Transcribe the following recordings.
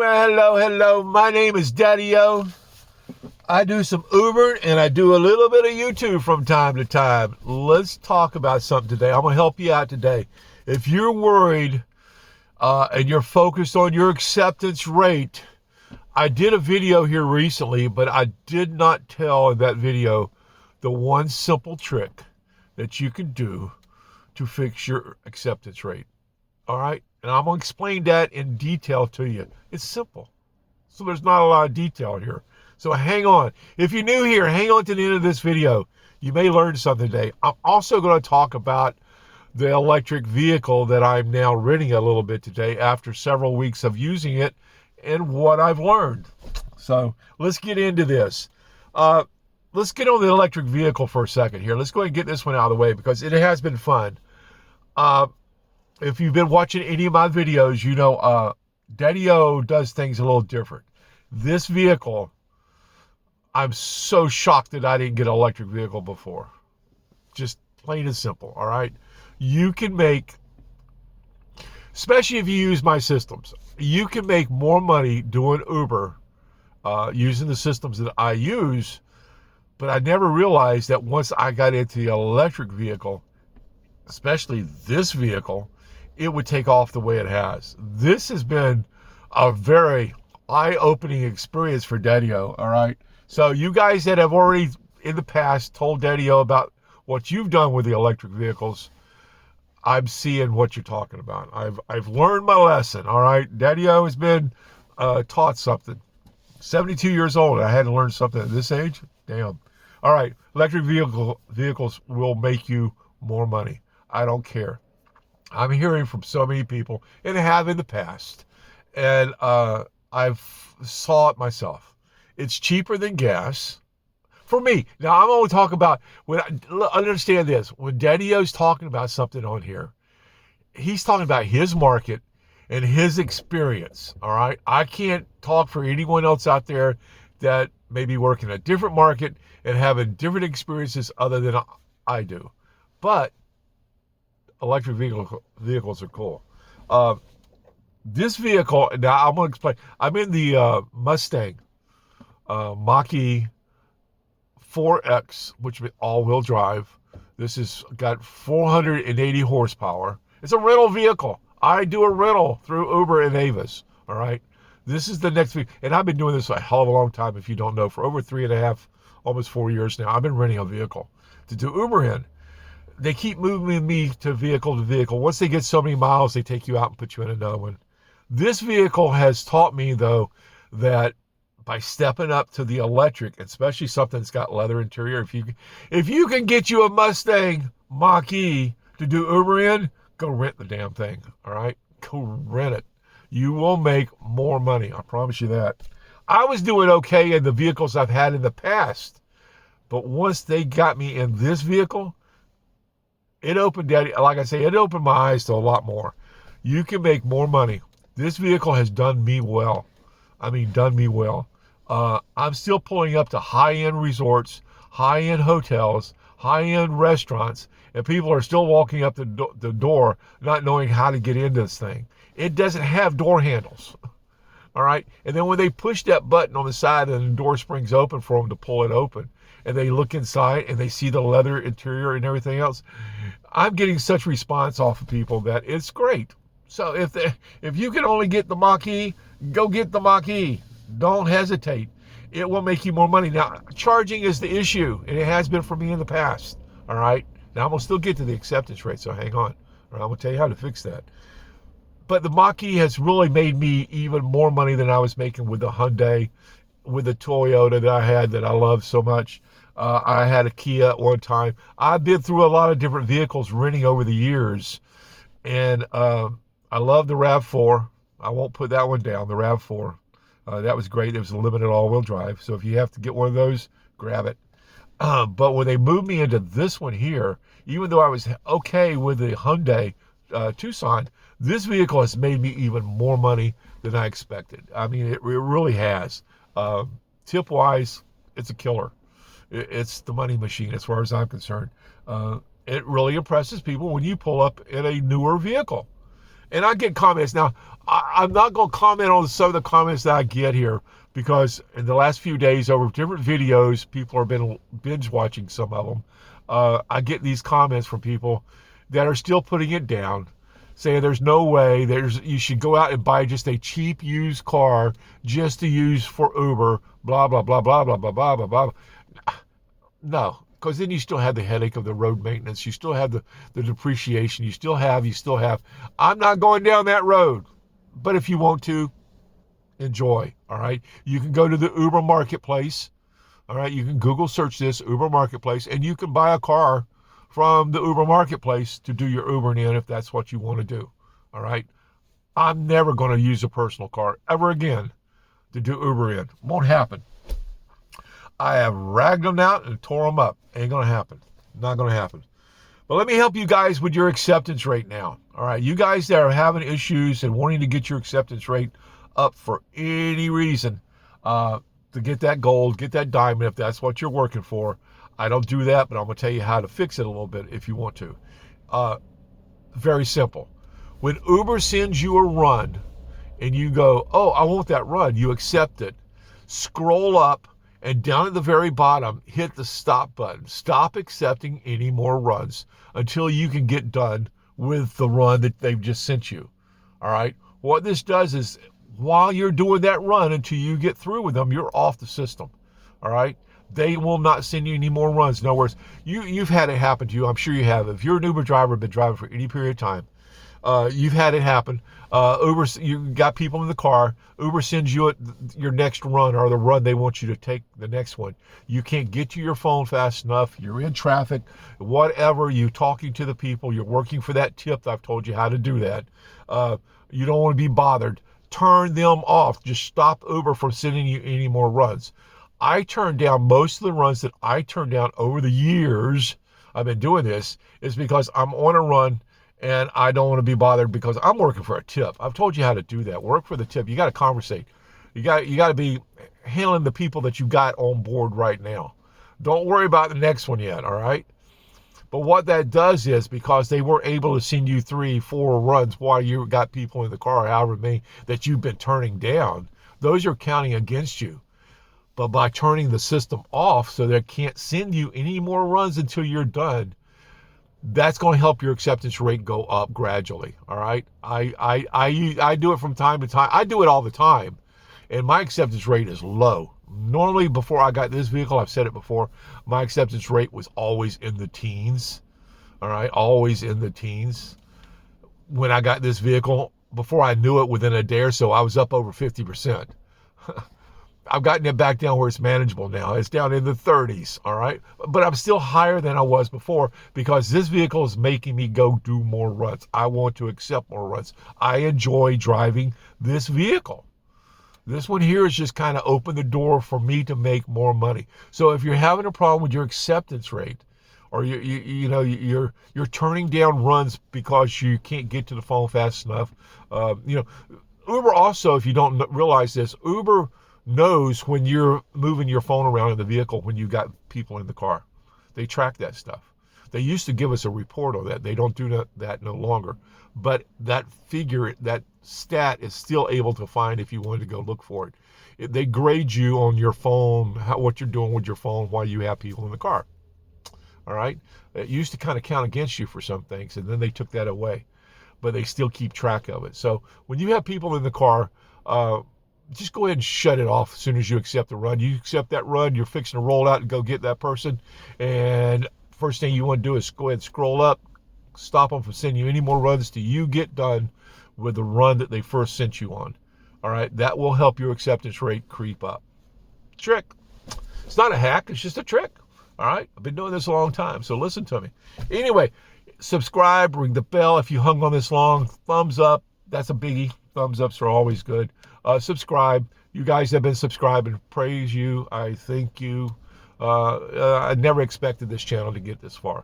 Well, hello. My name is Daddyo. I do some Uber and I do a little bit of YouTube from time to time. Let's talk about something today. I'm going to help you out today. If you're worried and you're focused on your acceptance rate, I did a video here recently, but I did not tell in that video the one simple trick that you can do to fix your acceptance rate. All right? And I'm going to explain that in detail to you. It's simple. So there's not a lot of detail here. So hang on. If you're new here, hang on to the end of this video. You may learn something today. I'm also going to talk about the electric vehicle that I'm now renting a little bit today after several weeks of using it and what I've learned. So let's get into this. Let's get on the electric vehicle for a second here. Let's go ahead and get this one out of the way because it has been fun. If you've been watching any of my videos, you know Daddyo does things a little different. This vehicle, I'm so shocked that I didn't get an electric vehicle before. Just plain and simple, all right? You can make, especially if you use my systems, you can make more money doing Uber using the systems that I use, but I never realized that once I got into the electric vehicle, especially this vehicle, it would take off the way it has. This has been a very eye-opening experience for Daddyo, all right? So you guys that have already in the past told Daddyo about what you've done with the electric vehicles, I'm seeing what you're talking about. I've learned my lesson, all right? Daddyo has been taught something. 72 years old, I had to learn something at this age? Damn. All right, electric vehicles will make you more money. I don't care. I'm hearing from so many people, and have in the past, and I've saw it myself. It's cheaper than gas for me. Now, I'm only talking about, understand this, when Daddyo's talking about something on here, he's talking about his market and his experience, all right? I can't talk for anyone else out there that may be working a different market and having different experiences other than I do. But electric vehicles are cool. This vehicle, now I'm going to explain. I'm in the Mustang Mach-E 4X, which is all-wheel drive. This has got 480 horsepower. It's a rental vehicle. I do a rental through Uber and Avis, all right? This is the next week, and I've been doing this a hell of a long time, if you don't know, for over 3.5, almost 4 years now. I've been renting a vehicle to do Uber in. They keep moving me to vehicle. Once they get so many miles, they take you out and put you in another one. This vehicle has taught me, though, that by stepping up to the electric, especially something that's got leather interior, if you can get you a Mustang Mach-E to do Uber in, go rent the damn thing, all right? Go rent it. You will make more money. I promise you that. I was doing okay in the vehicles I've had in the past, but once they got me in this vehicle, it opened, like I say, it opened my eyes to a lot more. You can make more money. This vehicle has done me well. I mean, done me well. I'm still pulling up to high-end resorts, high-end hotels, high-end restaurants, and people are still walking up the door not knowing how to get into this thing. It doesn't have door handles, all right? And then when they push that button on the side and the door springs open for them to pull it open, and they look inside and they see the leather interior and everything else, I'm getting such response off of people that it's great. So if you can only get the Mach-E, go get the Mach-E. Don't hesitate. It will make you more money. Now, charging is the issue, and it has been for me in the past, all right? Now, I'm going to still get to the acceptance rate, so hang on. I'm going to tell you how to fix that. But the Mach-E has really made me even more money than I was making with the Hyundai, with the Toyota that I had that I love so much. I had a Kia at one time. I've been through a lot of different vehicles renting over the years, and I love the RAV4. I won't put that one down, the RAV4. That was great. It was a limited all-wheel drive, so if you have to get one of those, grab it. But when they moved me into this one here, even though I was okay with the Hyundai Tucson, this vehicle has made me even more money than I expected. I mean, it really has. Tip-wise, it's a killer. It's the money machine as far as I'm concerned. It really impresses people when you pull up in a newer vehicle. And I get comments. Now, I'm not going to comment on some of the comments that I get here because in the last few days over different videos, people have been binge watching some of them. I get these comments from people that are still putting it down, saying there's no way you should go out and buy just a cheap used car just to use for Uber, blah, blah, blah, blah, blah, blah, blah, blah, blah. No, because then you still have the headache of the road maintenance. You still have the depreciation. You still have. I'm not going down that road. But if you want to, enjoy, all right? You can go to the Uber Marketplace, all right? You can Google search this, Uber Marketplace, and you can buy a car from the Uber Marketplace to do your Ubering in if that's what you want to do, all right? I'm never going to use a personal car ever again to do Uber in. Won't happen. I have ragged them out and tore them up. Ain't going to happen. Not going to happen. But let me help you guys with your acceptance rate now. All right, you guys that are having issues and wanting to get your acceptance rate up for any reason, to get that gold, get that diamond, if that's what you're working for. I don't do that, but I'm going to tell you how to fix it a little bit if you want to. Very simple. When Uber sends you a run and you go, oh, I want that run, you accept it, scroll up, and down at the very bottom, hit the stop button. Stop accepting any more runs until you can get done with the run that they've just sent you. All right? What this does is while you're doing that run until you get through with them, you're off the system. All right? They will not send you any more runs. In other words, you've had it happen to you. I'm sure you have. If you're an Uber driver, been driving for any period of time, you've had it happen. Uber, you got people in the car. Uber sends you your next run or the run they want you to take, the next one. You can't get to your phone fast enough. You're in traffic, whatever. You're talking to the people. You're working for that tip. I've told you how to do that. You don't want to be bothered. Turn them off. Just stop Uber from sending you any more runs. I turned down most of the runs that I turned down over the years I've been doing this is because I'm on a run and I don't want to be bothered because I'm working for a tip. I've told you how to do that. Work for the tip. You got to conversate. You got to be handling the people that you got on board right now. Don't worry about the next one yet, all right? But what that does is because they were able to send you 3-4 runs while you got people in the car, however many that you've been turning down, those are counting against you. But by turning the system off so they can't send you any more runs until you're done, that's going to help your acceptance rate go up gradually. All right. I do it from time to time. I do it all the time. And my acceptance rate is low. Normally, before I got this vehicle, I've said it before, my acceptance rate was always in the teens. All right. Always in the teens. When I got this vehicle, before I knew it, within a day or so, I was up over 50%. I've gotten it back down where it's manageable now. It's down in the 30s, all right? But I'm still higher than I was before because this vehicle is making me go do more runs. I want to accept more runs. I enjoy driving this vehicle. This one here is just kind of open the door for me to make more money. So if you're having a problem with your acceptance rate or you're turning down runs because you can't get to the phone fast enough, Uber also, if you don't realize this, Uber knows when you're moving your phone around in the vehicle when you got people in the car. They track that stuff. They used to give us a report on that. They don't do that no longer. But that figure, that stat is still able to find if you wanted to go look for it. They grade you on your phone, what you're doing with your phone while you have people in the car. All right? It used to kind of count against you for some things, and then they took that away. But they still keep track of it. So when you have people in the car, just go ahead and shut it off as soon as you accept the run. You accept that run, you're fixing to roll out and go get that person. And first thing you want to do is go ahead and scroll up, stop them from sending you any more runs till you get done with the run that they first sent you on. All right, that will help your acceptance rate creep up. Trick. It's not a hack, it's just a trick. All right, I've been doing this a long time, so listen to me. Anyway, subscribe, ring the bell. If you hung on this long, thumbs up. That's a biggie. Thumbs ups are always good. Subscribe. You guys have been subscribing. Praise you. I thank you. I never expected this channel to get this far.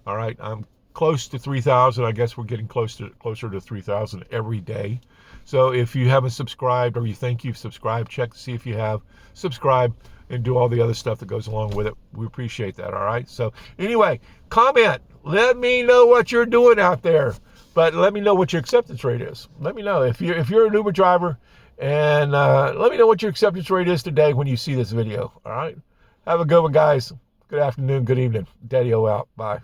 All right. I'm close to 3,000. I guess we're getting closer to 3,000 every day. So if you haven't subscribed or you think you've subscribed, check to see if you have. Subscribe and do all the other stuff that goes along with it. We appreciate that. All right. So anyway, comment. Let me know what you're doing out there. But let me know what your acceptance rate is. Let me know if you're an Uber driver, and let me know what your acceptance rate is today when you see this video. All right. Have a good one, guys. Good afternoon. Good evening. Daddyo out. Bye.